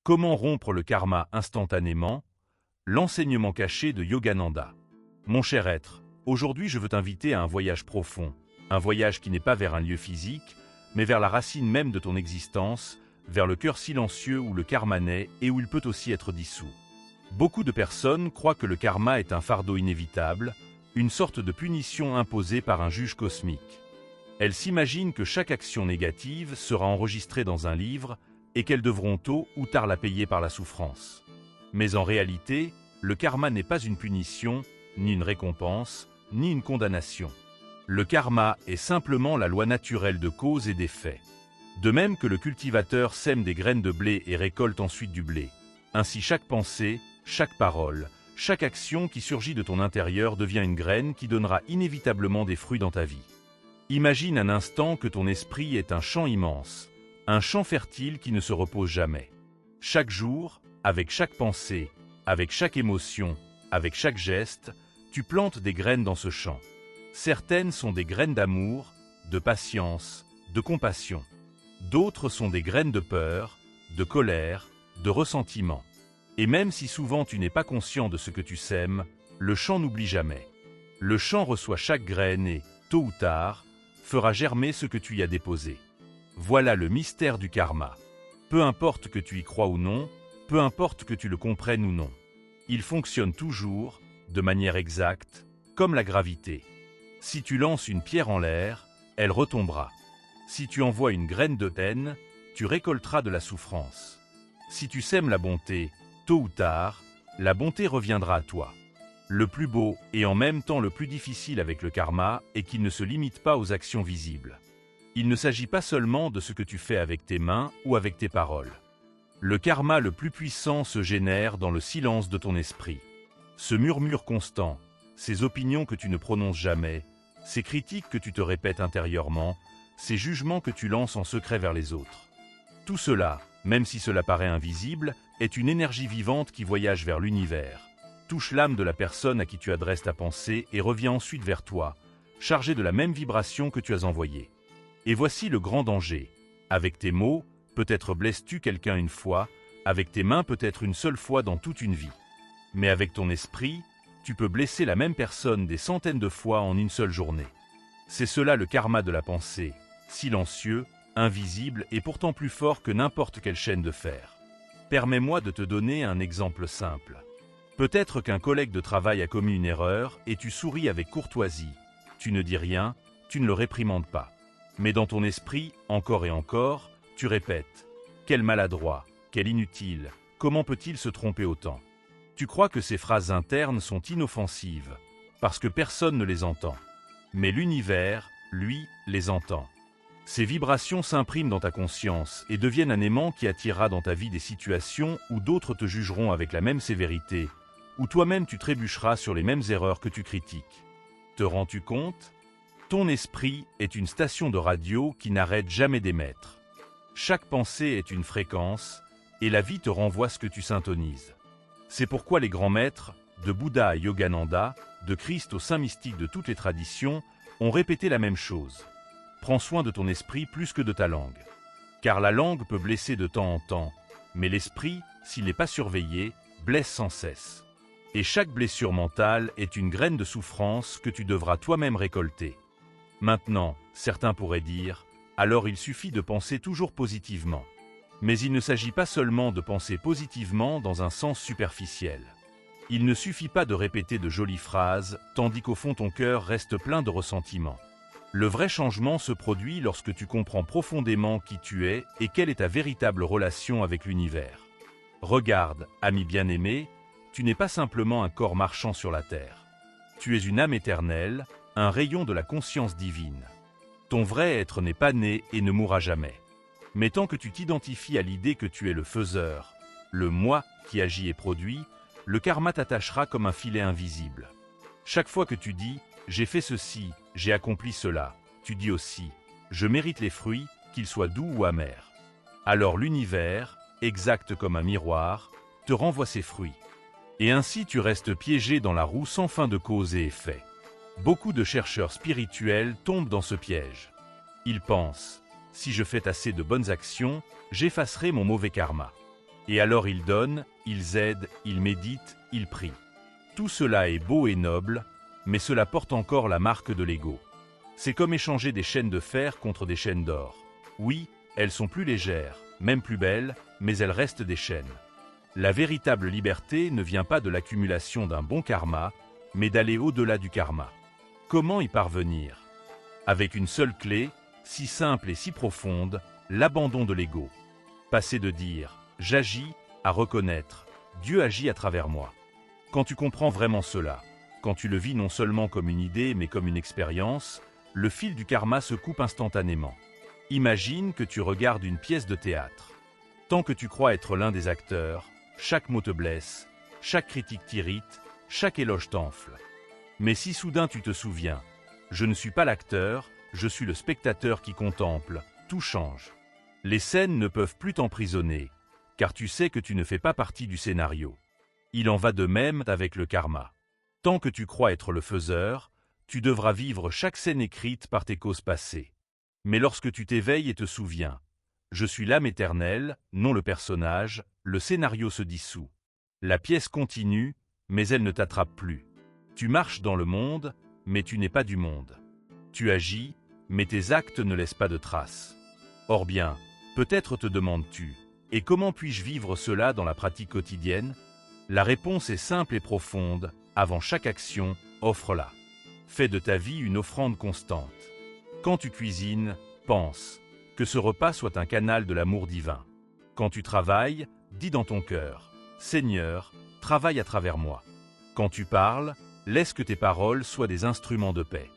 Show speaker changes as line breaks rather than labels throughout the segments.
Comment rompre le karma instantanément? L'enseignement caché de Yogananda. Mon cher être, aujourd'hui je veux t'inviter à un voyage profond, un voyage qui n'est pas vers un lieu physique, mais vers la racine même de ton existence, vers le cœur silencieux où le karma naît et où il peut aussi être dissous. Beaucoup de personnes croient que le karma est un fardeau inévitable, une sorte de punition imposée par un juge cosmique. Elles s'imaginent que chaque action négative sera enregistrée dans un livre et qu'elles devront tôt ou tard la payer par la souffrance. Mais en réalité, le karma n'est pas une punition, ni une récompense, ni une condamnation. Le karma est simplement la loi naturelle de cause et d'effet. De même que le cultivateur sème des graines de blé et récolte ensuite du blé. Ainsi chaque pensée, chaque parole, chaque action qui surgit de ton intérieur devient une graine qui donnera inévitablement des fruits dans ta vie. Imagine un instant que ton esprit est un champ immense, un champ fertile qui ne se repose jamais. Chaque jour, avec chaque pensée, avec chaque émotion, avec chaque geste, tu plantes des graines dans ce champ. Certaines sont des graines d'amour, de patience, de compassion. D'autres sont des graines de peur, de colère, de ressentiment. Et même si souvent tu n'es pas conscient de ce que tu sèmes, le champ n'oublie jamais. Le champ reçoit chaque graine et, tôt ou tard, fera germer ce que tu y as déposé. Voilà le mystère du karma. Peu importe que tu y crois ou non, peu importe que tu le comprennes ou non. Il fonctionne toujours, de manière exacte, comme la gravité. Si tu lances une pierre en l'air, elle retombera. Si tu envoies une graine de haine, tu récolteras de la souffrance. Si tu sèmes la bonté, tôt ou tard, la bonté reviendra à toi. Le plus beau et en même temps le plus difficile avec le karma est qu'il ne se limite pas aux actions visibles. Il ne s'agit pas seulement de ce que tu fais avec tes mains ou avec tes paroles. Le karma le plus puissant se génère dans le silence de ton esprit. Ce murmure constant, ces opinions que tu ne prononces jamais, ces critiques que tu te répètes intérieurement, ces jugements que tu lances en secret vers les autres. Tout cela, même si cela paraît invisible, est une énergie vivante qui voyage vers l'univers, touche l'âme de la personne à qui tu adresses ta pensée et revient ensuite vers toi, chargée de la même vibration que tu as envoyée. Et voici le grand danger. Avec tes mots, peut-être blesses-tu quelqu'un une fois, avec tes mains peut-être une seule fois dans toute une vie. Mais avec ton esprit, tu peux blesser la même personne des centaines de fois en une seule journée. C'est cela le karma de la pensée, silencieux, invisible et pourtant plus fort que n'importe quelle chaîne de fer. Permets-moi de te donner un exemple simple. Peut-être qu'un collègue de travail a commis une erreur et tu souris avec courtoisie. Tu ne dis rien, tu ne le réprimandes pas. Mais dans ton esprit, encore et encore, tu répètes « Quel maladroit, quel inutile, comment peut-il se tromper autant ?» Tu crois que ces phrases internes sont inoffensives, parce que personne ne les entend. Mais l'univers, lui, les entend. Ces vibrations s'impriment dans ta conscience et deviennent un aimant qui attirera dans ta vie des situations où d'autres te jugeront avec la même sévérité, où toi-même tu trébucheras sur les mêmes erreurs que tu critiques. Te rends-tu compte? Ton esprit est une station de radio qui n'arrête jamais d'émettre. Chaque pensée est une fréquence, et la vie te renvoie ce que tu syntonises. C'est pourquoi les grands maîtres, de Bouddha à Yogananda, de Christ aux saints mystiques de toutes les traditions, ont répété la même chose. Prends soin de ton esprit plus que de ta langue. Car la langue peut blesser de temps en temps, mais l'esprit, s'il n'est pas surveillé, blesse sans cesse. Et chaque blessure mentale est une graine de souffrance que tu devras toi-même récolter. Maintenant, certains pourraient dire, alors il suffit de penser toujours positivement. Mais il ne s'agit pas seulement de penser positivement dans un sens superficiel. Il ne suffit pas de répéter de jolies phrases, tandis qu'au fond ton cœur reste plein de ressentiment. Le vrai changement se produit lorsque tu comprends profondément qui tu es et quelle est ta véritable relation avec l'univers. Regarde, ami bien-aimé, tu n'es pas simplement un corps marchant sur la terre. Tu es une âme éternelle, un rayon de la conscience divine. Ton vrai être n'est pas né et ne mourra jamais. Mais tant que tu t'identifies à l'idée que tu es le faiseur, le moi qui agit et produit, le karma t'attachera comme un filet invisible. Chaque fois que tu dis « j'ai fait ceci, j'ai accompli cela », tu dis aussi « je mérite les fruits, qu'ils soient doux ou amers ». Alors l'univers, exact comme un miroir, te renvoie ses fruits. Et ainsi tu restes piégé dans la roue sans fin de cause et effet. Beaucoup de chercheurs spirituels tombent dans ce piège. Ils pensent « si je fais assez de bonnes actions, j'effacerai mon mauvais karma ». Et alors ils donnent, ils aident, ils méditent, ils prient. Tout cela est beau et noble, mais cela porte encore la marque de l'ego. C'est comme échanger des chaînes de fer contre des chaînes d'or. Oui, elles sont plus légères, même plus belles, mais elles restent des chaînes. La véritable liberté ne vient pas de l'accumulation d'un bon karma, mais d'aller au-delà du karma. Comment y parvenir? Avec une seule clé, si simple et si profonde, l'abandon de l'ego. Passer de dire « j'agis » à reconnaître « Dieu agit à travers moi ». Quand tu comprends vraiment cela, quand tu le vis non seulement comme une idée mais comme une expérience, le fil du karma se coupe instantanément. Imagine que tu regardes une pièce de théâtre. Tant que tu crois être l'un des acteurs, chaque mot te blesse, chaque critique t'irrite, chaque éloge t'enfle. Mais si soudain tu te souviens, je ne suis pas l'acteur, je suis le spectateur qui contemple, tout change. Les scènes ne peuvent plus t'emprisonner, car tu sais que tu ne fais pas partie du scénario. Il en va de même avec le karma. Tant que tu crois être le faiseur, tu devras vivre chaque scène écrite par tes causes passées. Mais lorsque tu t'éveilles et te souviens, je suis l'âme éternelle, non le personnage, le scénario se dissout. La pièce continue, mais elle ne t'attrape plus. Tu marches dans le monde, mais tu n'es pas du monde. Tu agis, mais tes actes ne laissent pas de traces. Or bien, peut-être te demandes-tu, et comment puis-je vivre cela dans la pratique quotidienne? La réponse est simple et profonde, avant chaque action, offre-la. Fais de ta vie une offrande constante. Quand tu cuisines, pense. Que ce repas soit un canal de l'amour divin. Quand tu travailles, dis dans ton cœur « Seigneur, travaille à travers moi ». Quand tu parles, laisse que tes paroles soient des instruments de paix.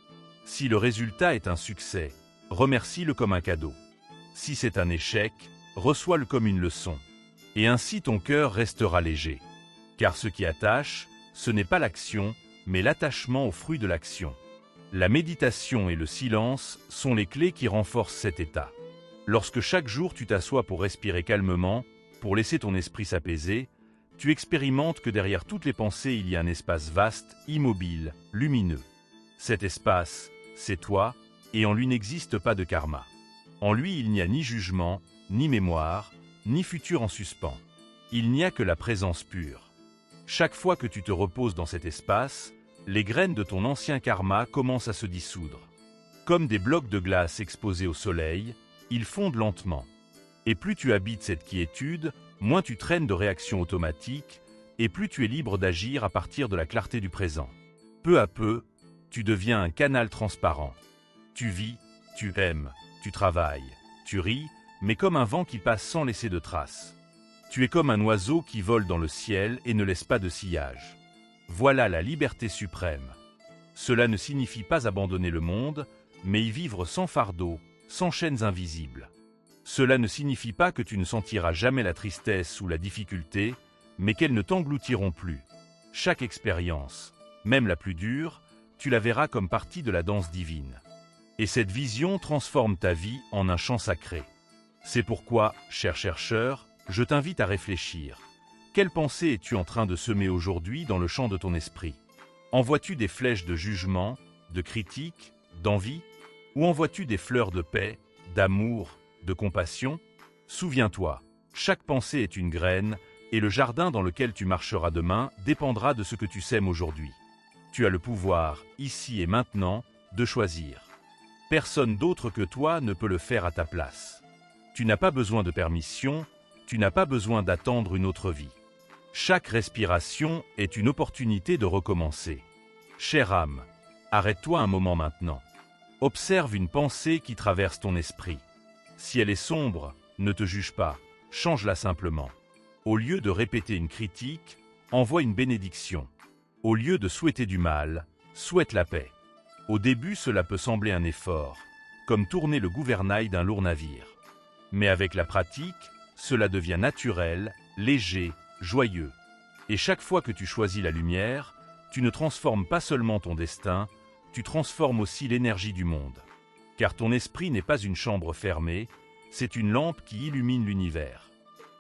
Si le résultat est un succès, remercie-le comme un cadeau. Si c'est un échec, reçois-le comme une leçon. Et ainsi ton cœur restera léger. Car ce qui attache, ce n'est pas l'action, mais l'attachement au fruit de l'action. La méditation et le silence sont les clés qui renforcent cet état. Lorsque chaque jour tu t'assois pour respirer calmement, pour laisser ton esprit s'apaiser, tu expérimentes que derrière toutes les pensées il y a un espace vaste, immobile, lumineux. Cet espace, c'est toi, et en lui n'existe pas de karma. En lui il n'y a ni jugement, ni mémoire, ni futur en suspens. Il n'y a que la présence pure. Chaque fois que tu te reposes dans cet espace, les graines de ton ancien karma commencent à se dissoudre. Comme des blocs de glace exposés au soleil, ils fondent lentement. Et plus tu habites cette quiétude, moins tu traînes de réactions automatiques, et plus tu es libre d'agir à partir de la clarté du présent. Peu à peu, tu deviens un canal transparent. Tu vis, tu aimes, tu travailles, tu ris, mais comme un vent qui passe sans laisser de traces. Tu es comme un oiseau qui vole dans le ciel et ne laisse pas de sillage. Voilà la liberté suprême. Cela ne signifie pas abandonner le monde, mais y vivre sans fardeau, sans chaînes invisibles. Cela ne signifie pas que tu ne sentiras jamais la tristesse ou la difficulté, mais qu'elles ne t'engloutiront plus. Chaque expérience, même la plus dure, tu la verras comme partie de la danse divine. Et cette vision transforme ta vie en un chant sacré. C'est pourquoi, cher chercheur, je t'invite à réfléchir. Quelle pensée es-tu en train de semer aujourd'hui dans le champ de ton esprit? Envoies-tu des flèches de jugement, de critique, d'envie? Ou envoies-tu des fleurs de paix, d'amour, de compassion? Souviens-toi, chaque pensée est une graine, et le jardin dans lequel tu marcheras demain dépendra de ce que tu sèmes aujourd'hui. Tu as le pouvoir, ici et maintenant, de choisir. Personne d'autre que toi ne peut le faire à ta place. Tu n'as pas besoin de permission, tu n'as pas besoin d'attendre une autre vie. Chaque respiration est une opportunité de recommencer. Chère âme, arrête-toi un moment maintenant. Observe une pensée qui traverse ton esprit. Si elle est sombre, ne te juge pas, change-la simplement. Au lieu de répéter une critique, envoie une bénédiction. Au lieu de souhaiter du mal, souhaite la paix. Au début, cela peut sembler un effort, comme tourner le gouvernail d'un lourd navire. Mais avec la pratique, cela devient naturel, léger, joyeux. Et chaque fois que tu choisis la lumière, tu ne transformes pas seulement ton destin, tu transformes aussi l'énergie du monde. Car ton esprit n'est pas une chambre fermée, c'est une lampe qui illumine l'univers.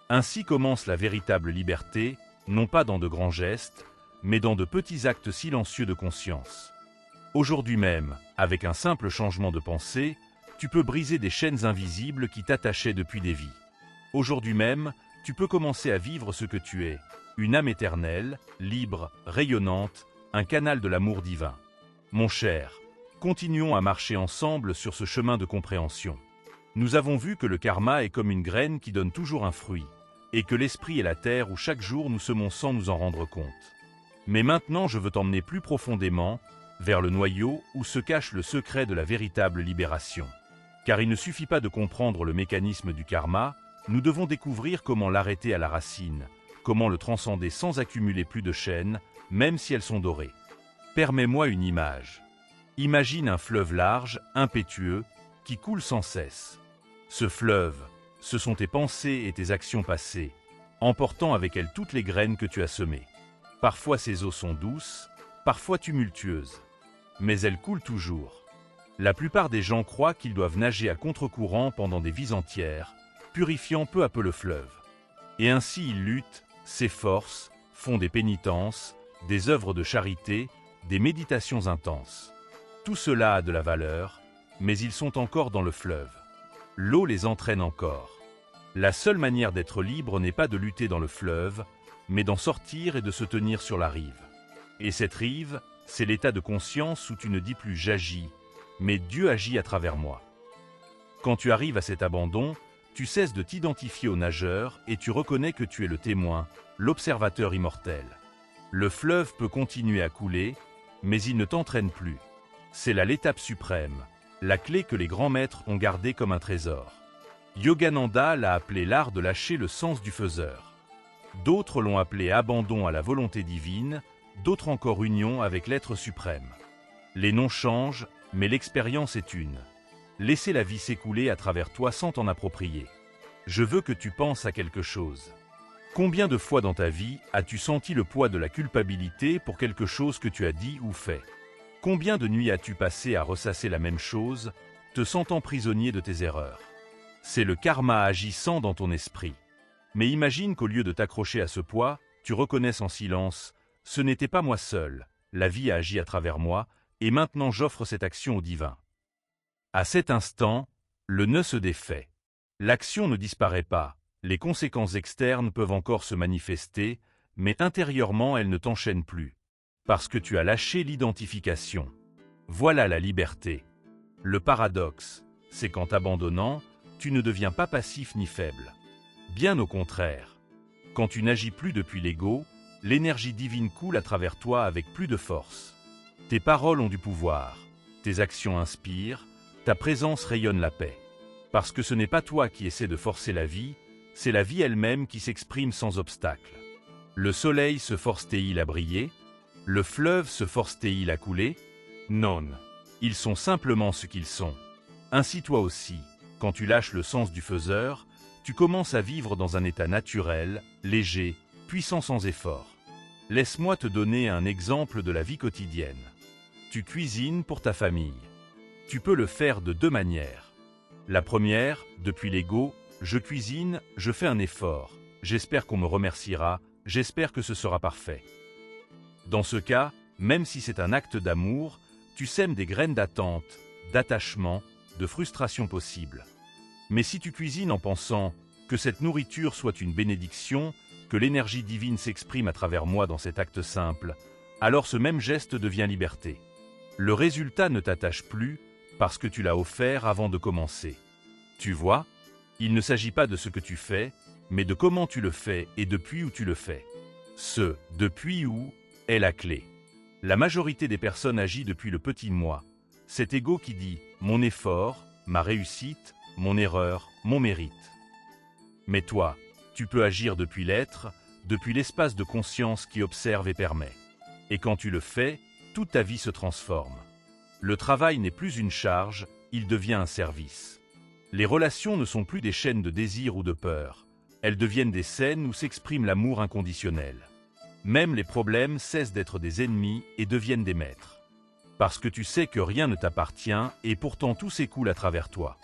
Ainsi commence la véritable liberté, non pas dans de grands gestes, mais dans de petits actes silencieux de conscience. Aujourd'hui même, avec un simple changement de pensée, tu peux briser des chaînes invisibles qui t'attachaient depuis des vies. Aujourd'hui même, tu peux commencer à vivre ce que tu es, une âme éternelle, libre, rayonnante, un canal de l'amour divin. Mon cher, continuons à marcher ensemble sur ce chemin de compréhension. Nous avons vu que le karma est comme une graine qui donne toujours un fruit, et que l'esprit est la terre où chaque jour nous semons sans nous en rendre compte. Mais maintenant je veux t'emmener plus profondément, vers le noyau où se cache le secret de la véritable libération. Car il ne suffit pas de comprendre le mécanisme du karma, nous devons découvrir comment l'arrêter à la racine, comment le transcender sans accumuler plus de chaînes, même si elles sont dorées. Permets-moi une image. Imagine un fleuve large, impétueux, qui coule sans cesse. Ce fleuve, ce sont tes pensées et tes actions passées, emportant avec elles toutes les graines que tu as semées. Parfois ces eaux sont douces, parfois tumultueuses, mais elles coulent toujours. La plupart des gens croient qu'ils doivent nager à contre-courant pendant des vies entières, purifiant peu à peu le fleuve. Et ainsi ils luttent, s'efforcent, font des pénitences, des œuvres de charité, des méditations intenses. Tout cela a de la valeur, mais ils sont encore dans le fleuve. L'eau les entraîne encore. La seule manière d'être libre n'est pas de lutter dans le fleuve, mais d'en sortir et de se tenir sur la rive. Et cette rive, c'est l'état de conscience où tu ne dis plus « j'agis », mais « Dieu agit à travers moi ». Quand tu arrives à cet abandon, tu cesses de t'identifier au nageur et tu reconnais que tu es le témoin, l'observateur immortel. Le fleuve peut continuer à couler, mais il ne t'entraîne plus. C'est là l'étape suprême, la clé que les grands maîtres ont gardée comme un trésor. Yogananda l'a appelé l'art de lâcher le sens du faiseur. D'autres l'ont appelé abandon à la volonté divine, d'autres encore union avec l'être suprême. Les noms changent, mais l'expérience est une. Laisser la vie s'écouler à travers toi sans t'en approprier. Je veux que tu penses à quelque chose. Combien de fois dans ta vie as-tu senti le poids de la culpabilité pour quelque chose que tu as dit ou fait? Combien de nuits as-tu passé à ressasser la même chose, te sentant prisonnier de tes erreurs? C'est le karma agissant dans ton esprit. Mais imagine qu'au lieu de t'accrocher à ce poids, tu reconnaisses en silence « Ce n'était pas moi seul, la vie a agi à travers moi, et maintenant j'offre cette action au divin. » À cet instant, le nœud se défait. L'action ne disparaît pas, les conséquences externes peuvent encore se manifester, mais intérieurement elles ne t'enchaînent plus. Parce que tu as lâché l'identification. Voilà la liberté. Le paradoxe, c'est qu'en t'abandonnant, tu ne deviens pas passif ni faible. Bien au contraire. Quand tu n'agis plus depuis l'ego, l'énergie divine coule à travers toi avec plus de force. Tes paroles ont du pouvoir, tes actions inspirent, ta présence rayonne la paix. Parce que ce n'est pas toi qui essaies de forcer la vie, c'est la vie elle-même qui s'exprime sans obstacle. Le soleil se force-t-il à briller? Le fleuve se force-t-il à couler? Non. Ils sont simplement ce qu'ils sont. Ainsi toi aussi, quand tu lâches le sens du faiseur, tu commences à vivre dans un état naturel, léger, puissant sans effort. Laisse-moi te donner un exemple de la vie quotidienne. Tu cuisines pour ta famille. Tu peux le faire de deux manières. La première, depuis l'ego, je cuisine, je fais un effort. J'espère qu'on me remerciera, j'espère que ce sera parfait. Dans ce cas, même si c'est un acte d'amour, tu sèmes des graines d'attente, d'attachement, de frustration possible. Mais si tu cuisines en pensant que cette nourriture soit une bénédiction, que l'énergie divine s'exprime à travers moi dans cet acte simple, alors ce même geste devient liberté. Le résultat ne t'attache plus parce que tu l'as offert avant de commencer. Tu vois, il ne s'agit pas de ce que tu fais, mais de comment tu le fais et depuis où tu le fais. Ce « depuis où » est la clé. La majorité des personnes agit depuis le petit moi, cet ego qui dit « mon effort, ma réussite, mon erreur, mon mérite ». Mais toi, tu peux agir depuis l'être, depuis l'espace de conscience qui observe et permet. Et quand tu le fais, toute ta vie se transforme. Le travail n'est plus une charge, il devient un service. Les relations ne sont plus des chaînes de désir ou de peur, elles deviennent des scènes où s'exprime l'amour inconditionnel. Même les problèmes cessent d'être des ennemis et deviennent des maîtres. Parce que tu sais que rien ne t'appartient et pourtant tout s'écoule à travers toi.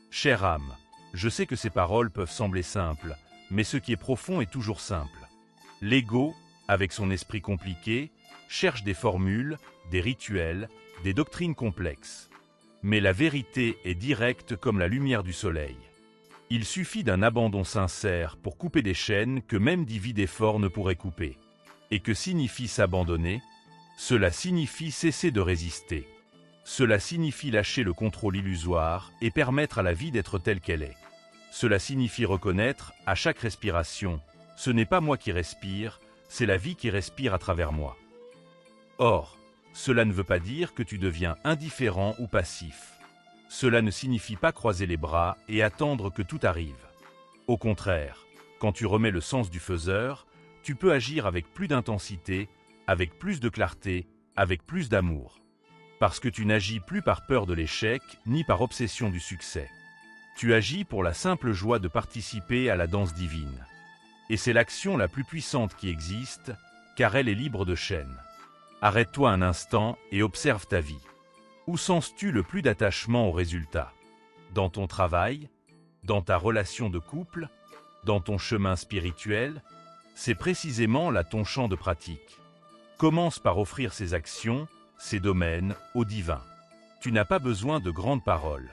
Chère âme, je sais que ces paroles peuvent sembler simples, mais ce qui est profond est toujours simple. L'ego, avec son esprit compliqué, cherche des formules, des rituels, des doctrines complexes. Mais la vérité est directe comme la lumière du soleil. Il suffit d'un abandon sincère pour couper des chaînes que même 10 vies d'efforts ne pourraient couper. Et que signifie s'abandonner? Cela signifie cesser de résister. Cela signifie lâcher le contrôle illusoire et permettre à la vie d'être telle qu'elle est. Cela signifie reconnaître, à chaque respiration, ce n'est pas moi qui respire, c'est la vie qui respire à travers moi. Or, cela ne veut pas dire que tu deviens indifférent ou passif. Cela ne signifie pas croiser les bras et attendre que tout arrive. Au contraire, quand tu remets le sens du faiseur, tu peux agir avec plus d'intensité, avec plus de clarté, avec plus d'amour. Parce que tu n'agis plus par peur de l'échec, ni par obsession du succès. Tu agis pour la simple joie de participer à la danse divine. Et c'est l'action la plus puissante qui existe, car elle est libre de chaînes. Arrête-toi un instant et observe ta vie. Où sens-tu le plus d'attachement au résultat? Dans ton travail? Dans ta relation de couple? Dans ton chemin spirituel? C'est précisément là ton champ de pratique. Commence par offrir ces actions, ces domaines, au divin. Tu n'as pas besoin de grandes paroles.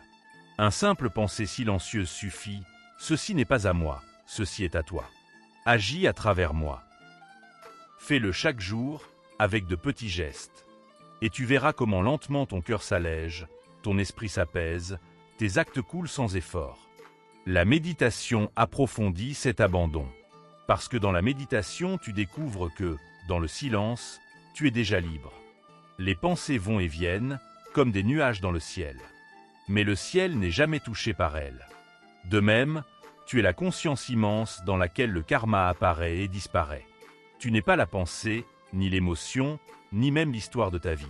Un simple pensée silencieuse suffit. Ceci n'est pas à moi, ceci est à toi. Agis à travers moi. Fais-le chaque jour, avec de petits gestes. Et tu verras comment lentement ton cœur s'allège, ton esprit s'apaise, tes actes coulent sans effort. La méditation approfondit cet abandon. Parce que dans la méditation, tu découvres que, dans le silence, tu es déjà libre. Les pensées vont et viennent, comme des nuages dans le ciel. Mais le ciel n'est jamais touché par elles. De même, tu es la conscience immense dans laquelle le karma apparaît et disparaît. Tu n'es pas la pensée, ni l'émotion, ni même l'histoire de ta vie.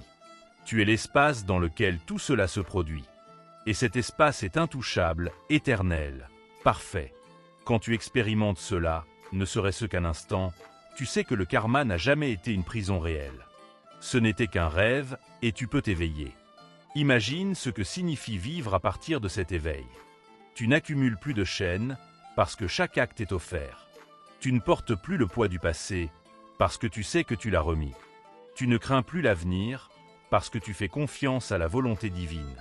Tu es l'espace dans lequel tout cela se produit. Et cet espace est intouchable, éternel, parfait. Quand tu expérimentes cela, ne serait-ce qu'un instant, tu sais que le karma n'a jamais été une prison réelle. Ce n'était qu'un rêve, et tu peux t'éveiller. Imagine ce que signifie vivre à partir de cet éveil. Tu n'accumules plus de chaînes, parce que chaque acte est offert. Tu ne portes plus le poids du passé, parce que tu sais que tu l'as remis. Tu ne crains plus l'avenir, parce que tu fais confiance à la volonté divine.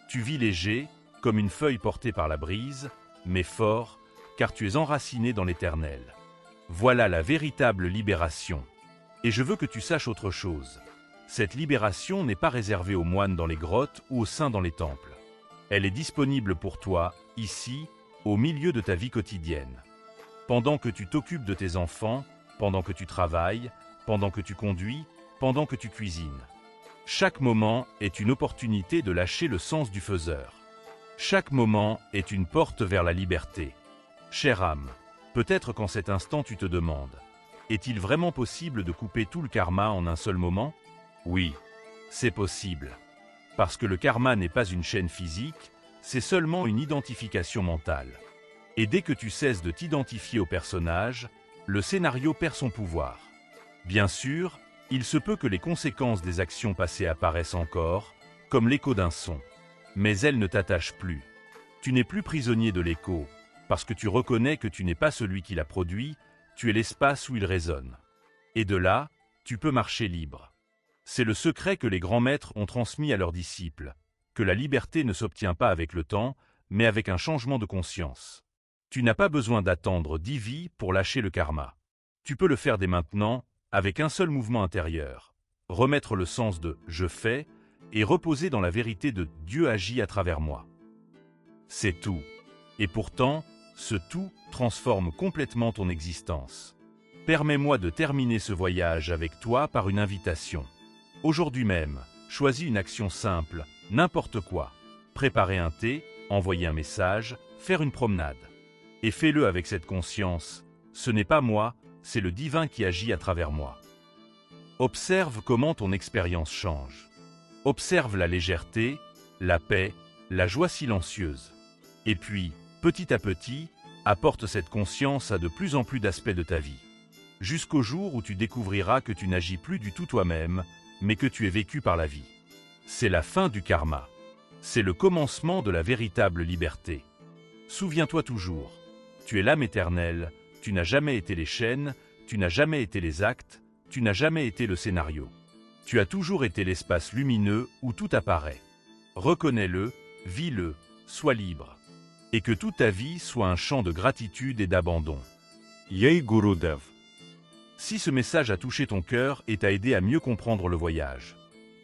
Tu vis léger, comme une feuille portée par la brise, mais fort, car tu es enraciné dans l'éternel. Voilà la véritable libération. Et je veux que tu saches autre chose. Cette libération n'est pas réservée aux moines dans les grottes ou aux saints dans les temples. Elle est disponible pour toi, ici, au milieu de ta vie quotidienne. Pendant que tu t'occupes de tes enfants, pendant que tu travailles, pendant que tu conduis, pendant que tu cuisines. Chaque moment est une opportunité de lâcher le sens du faiseur. Chaque moment est une porte vers la liberté. Chère âme, peut-être qu'en cet instant tu te demandes, est-il vraiment possible de couper tout le karma en un seul moment? Oui, c'est possible. Parce que le karma n'est pas une chaîne physique, c'est seulement une identification mentale. Et dès que tu cesses de t'identifier au personnage, le scénario perd son pouvoir. Bien sûr, il se peut que les conséquences des actions passées apparaissent encore, comme l'écho d'un son. Mais elles ne t'attachent plus. Tu n'es plus prisonnier de l'écho, parce que tu reconnais que tu n'es pas celui qui l'a produit, tu es l'espace où il résonne. Et de là, tu peux marcher libre. C'est le secret que les grands maîtres ont transmis à leurs disciples, que la liberté ne s'obtient pas avec le temps, mais avec un changement de conscience. Tu n'as pas besoin d'attendre 10 vies pour lâcher le karma. Tu peux le faire dès maintenant, avec un seul mouvement intérieur. Remettre le sens de « je fais » et reposer dans la vérité de « Dieu agit à travers moi ». C'est tout. Et pourtant, ce tout transforme complètement ton existence. Permets-moi de terminer ce voyage avec toi par une invitation. Aujourd'hui même, choisis une action simple, n'importe quoi. Préparer un thé, envoyer un message, faire une promenade. Et fais-le avec cette conscience. Ce n'est pas moi, c'est le divin qui agit à travers moi. Observe comment ton expérience change. Observe la légèreté, la paix, la joie silencieuse. Et puis, petit à petit, apporte cette conscience à de plus en plus d'aspects de ta vie. Jusqu'au jour où tu découvriras que tu n'agis plus du tout toi-même, mais que tu es vécu par la vie. C'est la fin du karma. C'est le commencement de la véritable liberté. Souviens-toi toujours, tu es l'âme éternelle, tu n'as jamais été les chaînes, tu n'as jamais été les actes, tu n'as jamais été le scénario. Tu as toujours été l'espace lumineux où tout apparaît. Reconnais-le, vis-le, sois libre. et que toute ta vie soit un chant de gratitude et d'abandon.
Jai Gurudev.
Si ce message a touché ton cœur et t'a aidé à mieux comprendre le voyage,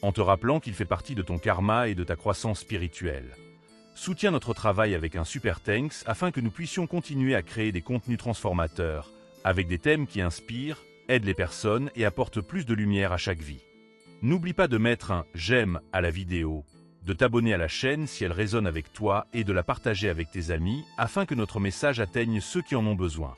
en te rappelant qu'il fait partie de ton karma et de ta croissance spirituelle, soutiens notre travail avec un super thanks afin que nous puissions continuer à créer des contenus transformateurs, avec des thèmes qui inspirent, aident les personnes et apportent plus de lumière à chaque vie. N'oublie pas de mettre un « j'aime » à la vidéo, de t'abonner à la chaîne si elle résonne avec toi et de la partager avec tes amis afin que notre message atteigne ceux qui en ont besoin.